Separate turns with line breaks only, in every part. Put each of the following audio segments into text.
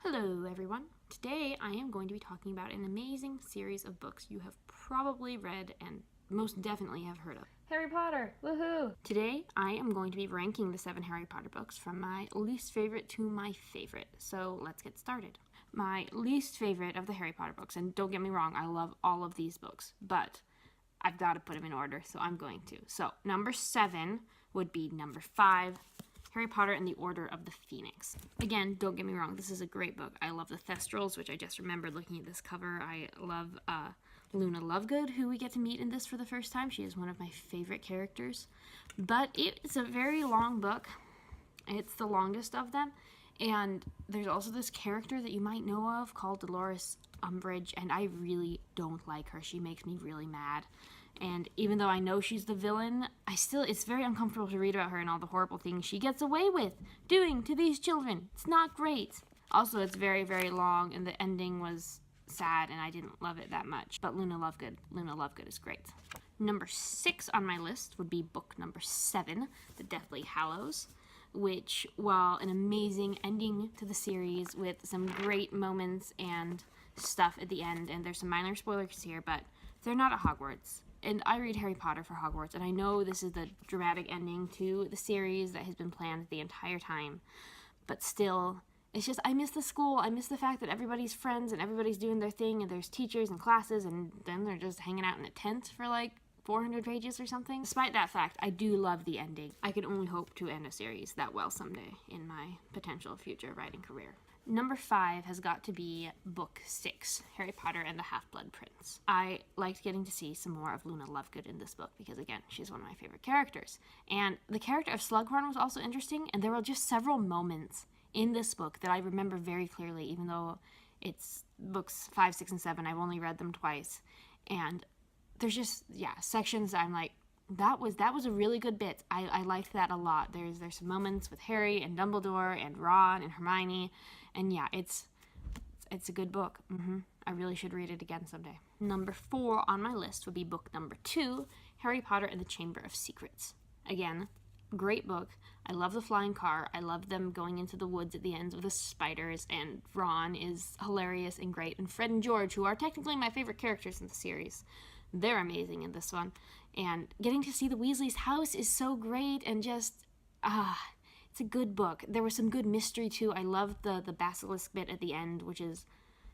Hello everyone. Today I am going to be talking about an amazing series of books you have probably read and most definitely have heard of.
Harry Potter! Woohoo!
Today I am going to be ranking the 7 Harry Potter books from my least favorite to my favorite. So let's get started. My least favorite of the Harry Potter books, and don't get me wrong, I love all of these books, but I've got to put them in order, so I'm going to. So number 7 would be number 5, Harry Potter and the Order of the Phoenix. Again, don't get me wrong, this is a great book. I love the Thestrals, which I just remembered looking at this cover. I love Luna Lovegood, who we get to meet in this for the first time. She is one of my favorite characters. But it's a very long book. It's the longest of them. And there's also this character that you might know of called Dolores Umbridge, and I really don't like her. She makes me really mad. And even though I know she's the villain, it's very uncomfortable to read about her and all the horrible things she gets away with doing to these children. It's not great. Also, it's very, very long, and the ending was sad, and I didn't love it that much. But Luna Lovegood is great. Number 6 on my list would be book number 7, The Deathly Hallows, which, while an amazing ending to the series with some great moments and stuff at the end, and there's some minor spoilers here, but they're not at Hogwarts. And I read Harry Potter for Hogwarts, and I know this is the dramatic ending to the series that has been planned the entire time. But still, it's just, I miss the school. I miss the fact that everybody's friends and everybody's doing their thing, and there's teachers and classes, and then they're just hanging out in a tent for like 400 pages or something. Despite that fact, I do love the ending. I can only hope to end a series that well someday in my potential future writing career. Number 5 has got to be book 6, Harry Potter and the Half-Blood Prince. I liked getting to see some more of Luna Lovegood in this book because, again, she's one of my favorite characters. And the character of Slughorn was also interesting, and there were just several moments in this book that I remember very clearly, even though it's books 5, 6, and 7. I've only read them twice. And there's just, sections that I'm like, that was a really good bit. I liked that a lot. There's some moments with Harry and Dumbledore and Ron and Hermione, and it's a good book. I really should read it again someday. Number 4 on my list would be book number 2, Harry Potter and the Chamber of Secrets. Again, great book. I love the flying car. I love them going into the woods at the ends with the spiders, and Ron is hilarious and great. And Fred and George, who are technically my favorite characters in the series, they're amazing in this one. And getting to see the Weasleys' house is so great, and just, it's a good book. There was some good mystery, too. I loved the basilisk bit at the end, which is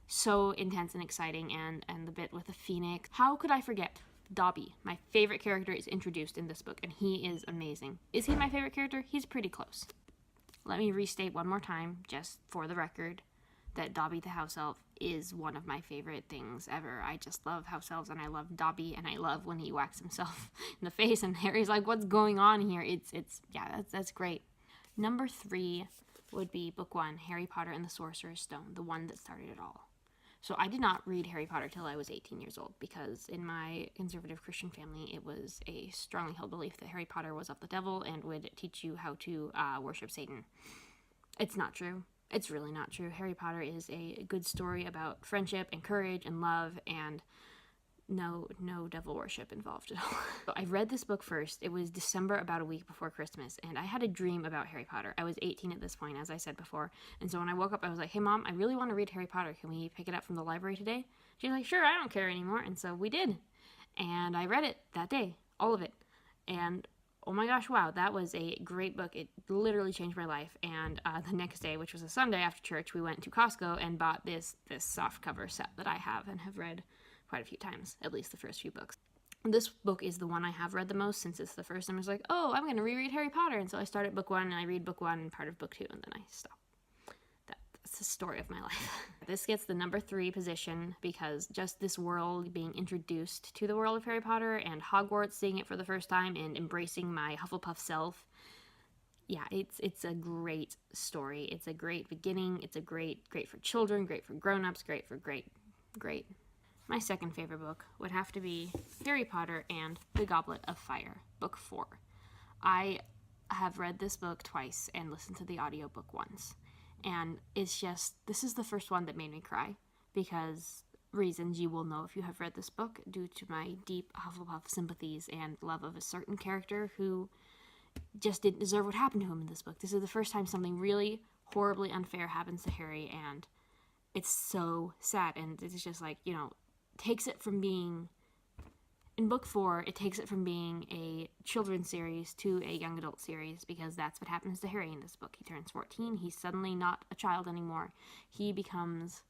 so intense and exciting, and the bit with the phoenix. How could I forget? Dobby, my favorite character, is introduced in this book, and he is amazing. Is he my favorite character? He's pretty close. Let me restate one more time, just for the record, that Dobby the House Elf is one of my favorite things ever. I just love house elves, and I love Dobby, and I love when he whacks himself in the face, and Harry's like, what's going on here? That's great. Number 3 would be book 1, Harry Potter and the Sorcerer's Stone, the one that started it all. So I did not read Harry Potter till I was 18 years old, because in my conservative Christian family, it was a strongly held belief that Harry Potter was of the devil and would teach you how to worship Satan. It's not true. It's really not true. Harry Potter is a good story about friendship and courage and love, and no devil worship involved at all. So I read this book first. It was December, about a week before Christmas, and I had a dream about Harry Potter. I was 18 at this point, as I said before, and so when I woke up, I was like, hey Mom, I really want to read Harry Potter. Can we pick it up from the library today? She's like, sure, I don't care anymore, and so we did. And I read it that day, all of it, and oh my gosh, wow, that was a great book. It literally changed my life. And the next day, which was a Sunday after church, we went to Costco and bought this softcover set that I have and have read quite a few times, at least the first few books. This book is the one I have read the most, since it's the first time I was like, oh, I'm going to reread Harry Potter. And so I started book 1, and I read book 1 and part of book 2, and then I stopped. That's the story of my life. This gets the number 3 position because just this world, being introduced to the world of Harry Potter, and Hogwarts, seeing it for the first time and embracing my Hufflepuff self. Yeah, it's a great story. It's a great beginning. It's a great for children, great for grown-ups, great. My second favorite book would have to be Harry Potter and the Goblet of Fire, book 4. I have read this book twice and listened to the audiobook once. And it's just, this is the first one that made me cry, because reasons you will know if you have read this book, due to my deep Hufflepuff sympathies and love of a certain character who just didn't deserve what happened to him in this book. This is the first time something really horribly unfair happens to Harry, and it's so sad, and it's just like, takes it from being, in book 4, it takes it from being a children's series to a young adult series, because that's what happens to Harry in this book. He turns 14, he's suddenly not a child anymore. He becomes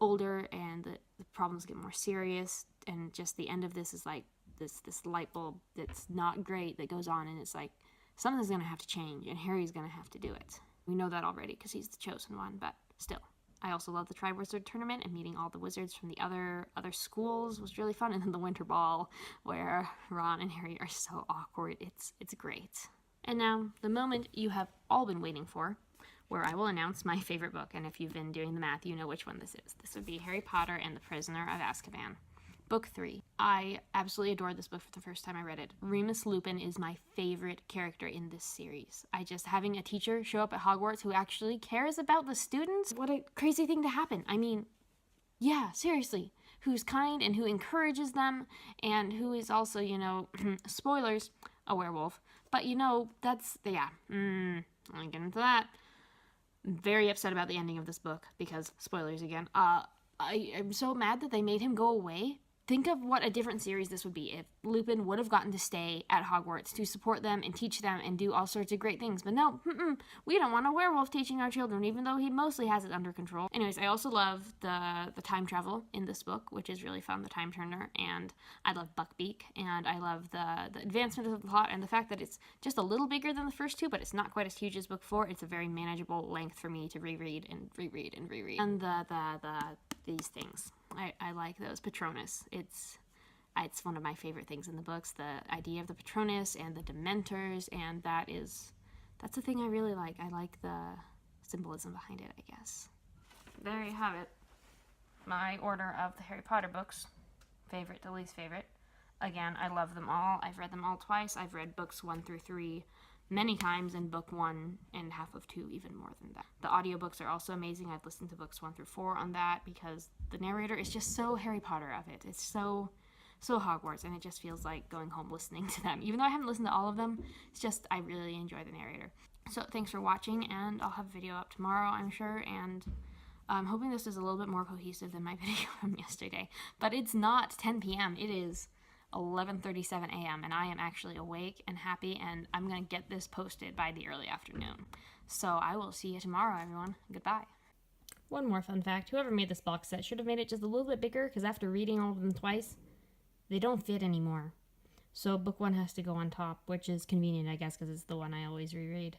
older, and the problems get more serious, and just the end of this is like this light bulb that's not great that goes on, and it's like, something's going to have to change, and Harry's going to have to do it. We know that already because he's the chosen one, but still. I also love the Triwizard Tournament, and meeting all the wizards from the other schools was really fun. And then the Winter Ball, where Ron and Harry are so awkward. It's great. And now, the moment you have all been waiting for, where I will announce my favorite book. And if you've been doing the math, you know which one this is. This would be Harry Potter and the Prisoner of Azkaban. Book 3. I absolutely adored this book for the first time I read it. Remus Lupin is my favorite character in this series. Having a teacher show up at Hogwarts who actually cares about the students, what a crazy thing to happen. I mean, yeah, seriously. Who's kind and who encourages them, and who is also, spoilers, a werewolf. But, that's, yeah, I won't get into that. I'm very upset about the ending of this book, because, spoilers again, I'm so mad that they made him go away. Think of what a different series this would be if Lupin would have gotten to stay at Hogwarts to support them and teach them and do all sorts of great things. But no, we don't want a werewolf teaching our children, even though he mostly has it under control. Anyways, I also love the time travel in this book, which is really fun, the time turner, and I love Buckbeak, and I love the advancement of the plot, and the fact that it's just a little bigger than the first 2, but it's not quite as huge as book 4. It's a very manageable length for me to reread and reread and reread. And these things. I like those. Patronus. It's one of my favorite things in the books. The idea of the Patronus and the Dementors, and that's the thing I really like. I like the symbolism behind it, I guess. There you have it. My order of the Harry Potter books, favorite to least favorite. Again, I love them all. I've read them all twice. I've read books 1 through 3 many times, and book 1 and half of 2 even more than that. The audiobooks are also amazing. I've listened to books 1 through 4 on that, because the narrator is just so Harry Potter of it. It's so Hogwarts, and it just feels like going home listening to them. Even though I haven't listened to all of them, it's just, I really enjoy the narrator. So thanks for watching, and I'll have a video up tomorrow, I'm sure, and I'm hoping this is a little bit more cohesive than my video from yesterday. But it's not 10 p.m. It is 11:37 a.m. and I am actually awake and happy, and I'm going to get this posted by the early afternoon. So I will see you tomorrow, everyone. Goodbye. One more fun fact. Whoever made this box set should have made it just a little bit bigger, because after reading all of them twice, they don't fit anymore. So book 1 has to go on top, which is convenient, I guess, because it's the one I always reread.